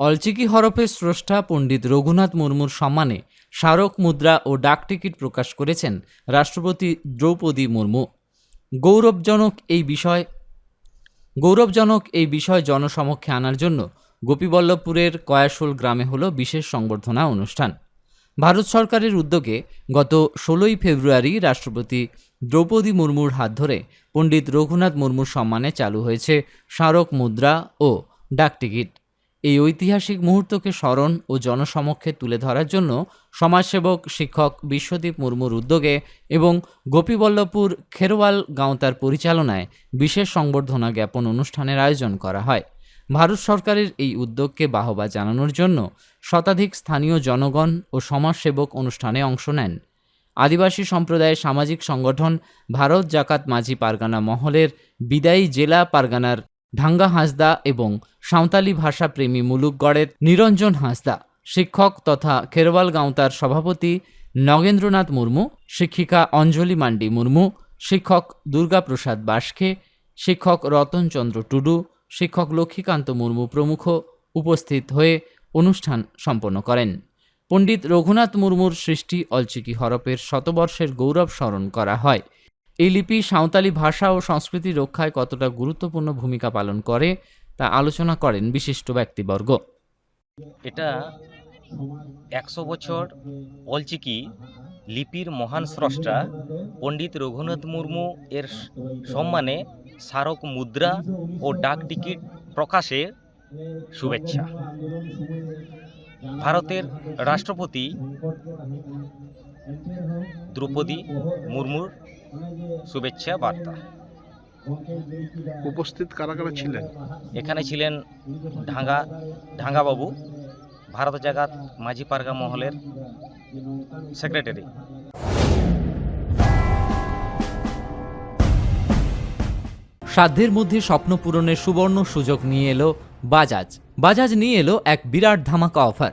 অলচিকি হরফের স্রষ্টা পণ্ডিত রঘুনাথ মুর্মুর সম্মানে স্মারক মুদ্রা ও ডাকটিকিট প্রকাশ করেছেন রাষ্ট্রপতি দ্রৌপদী মুর্মু। গৌরবজনক এই বিষয় জনসমক্ষে আনার জন্য গোপীবল্লভপুরের কয়াশুল গ্রামে হল বিশেষ সংবর্ধনা অনুষ্ঠান। ভারত সরকারের উদ্যোগে গত 16ই ফেব্রুয়ারি রাষ্ট্রপতি দ্রৌপদী মুর্মুর হাত ধরে পণ্ডিত রঘুনাথ মুর্মুর সম্মানে চালু হয়েছে স্মারক মুদ্রা ও ডাকটিকিট। এই ঐতিহাসিক মুহূর্তকে স্মরণ ও জনসমক্ষে তুলে ধরার জন্য সমাজসেবক শিক্ষক বিশ্বদীপ মুর্মুর উদ্যোগে এবং গোপীবল্লভপুর খেরওয়াল গাঁওতার পরিচালনায় বিশেষ সংবর্ধনা জ্ঞাপন অনুষ্ঠানের আয়োজন করা হয়। ভারত সরকারের এই উদ্যোগকে বাহবা জানানোর জন্য শতাধিক স্থানীয় জনগণ ও সমাজসেবক অনুষ্ঠানে অংশ নেন। আদিবাসী সম্প্রদায়ের সামাজিক সংগঠন ভারত জাকাত মাঝি পারগানা মহলের বিদায়ী জেলা পারগানার ঢাঙ্গা হাঁসদা এবং সাঁওতালি ভাষা প্রেমী মুলুকগড়ের নিরঞ্জন হাঁসদা, শিক্ষক তথা খেরওয়াল গাঁওতার সভাপতি নগেন্দ্রনাথ মুর্মু, শিক্ষিকা অঞ্জলি মান্ডি মুর্মু, শিক্ষক দুর্গাপ্রসাদ বাসকে, শিক্ষক রতনচন্দ্র টুডু, শিক্ষক লক্ষ্মীকান্ত মুর্মু প্রমুখ উপস্থিত হয়ে অনুষ্ঠান সম্পন্ন করেন। পণ্ডিত রঘুনাথ মুর্মুর সৃষ্টি অলচিকি হরফের শতবর্ষের গৌরব স্মরণ করা হয়। এই লিপি সাঁওতালি ভাষা ও সংস্কৃতি রক্ষায় কতটা গুরুত্বপূর্ণ ভূমিকা পালন করে তা আলোচনা করেন বিশিষ্ট ব্যক্তিবর্গ। এটা 100 বছর অলচিকি লিপির মহান স্রষ্টা পণ্ডিত রঘুনাথ মুর্মু এর সম্মানে স্মারক মুদ্রা ও ডাক টিকিট প্রকাশের শুভেচ্ছা। ভারতের রাষ্ট্রপতি দ্রৌপদী মুর্মুর শুভেচ্ছা বার্তা। উপস্থিত কারা কারা ছিলেন? এখানে ছিলেন ঢাঙ্গাবাবু, ভারত জাকাত মাঝি পারগা মহলের সেক্রেটারি। সাধ্যের মধ্যে স্বপ্ন পূরণের সুবর্ণ সুযোগ নিয়ে এলো বাজাজ নিয়ে এলো এক বিরাট ধামাকা অফার।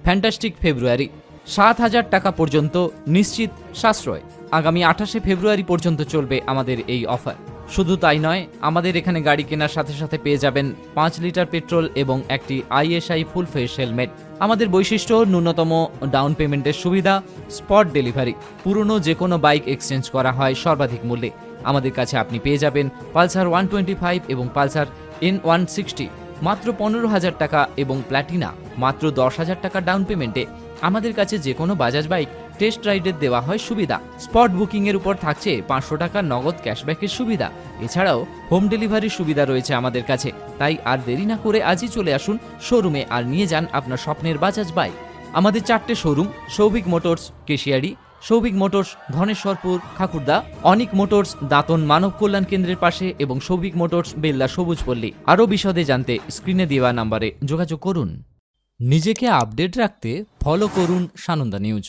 ফ্যান্টাস্টিক ফেব্রুয়ারি, 7,000 টাকা পর্যন্ত নিশ্চিত সাশ্রয়। আগামী 28শে ফেব্রুয়ারি পর্যন্ত চলবে আমাদের এই অফার। শুধু তাই নয়, আমাদের এখানে গাড়ি কেনার সাথে সাথে পেয়ে যাবেন 5 লিটার পেট্রোল এবং একটি ISI ফুল ফেস হেলমেট। আমাদের বৈশিষ্ট্য ন্যূনতম ডাউন পেমেন্টের সুবিধা, স্পট ডেলিভারি, পুরনো যে কোনো বাইক এক্সচেঞ্জ করা হয় সর্বাধিক মূল্যে। আমাদের কাছে আপনি পেয়ে যাবেন পালসার 125 এবং পালসার N160 মাত্র 15,000 টাকা এবং প্ল্যাটিনা মাত্র 10,000 টাকা ডাউন পেমেন্টে। আমাদের কাছে যে কোনো বাজাজ বাইক টেস্ট রাইডের দেওয়া হয় সুবিধা। স্পট বুকিংয়ের উপর থাকছে 500 টাকা নগদ ক্যাশব্যাকের সুবিধা। এছাড়াও হোম ডেলিভারির সুবিধা রয়েছে আমাদের কাছে। তাই আর দেরি না করে আজই চলে আসুন শোরুমে আর নিয়ে যান আপনার স্বপ্নের বাজাজ বাইক। আমাদের 4টে showroom, Souvik motors Keshiary, Souvik motors Dhaneswarpur Khakurda, Anik motors Dantan মানব কল্যাণ কেন্দ্রের পাশে এবং সৌভিক মোটরস বেল্লা সবুজপল্লী। আরও বিশদে জানতে স্ক্রিনে দেওয়া নাম্বারে যোগাযোগ করুন। নিজেকে আপডেট রাখতে ফলো করুন সানন্দা নিউজ।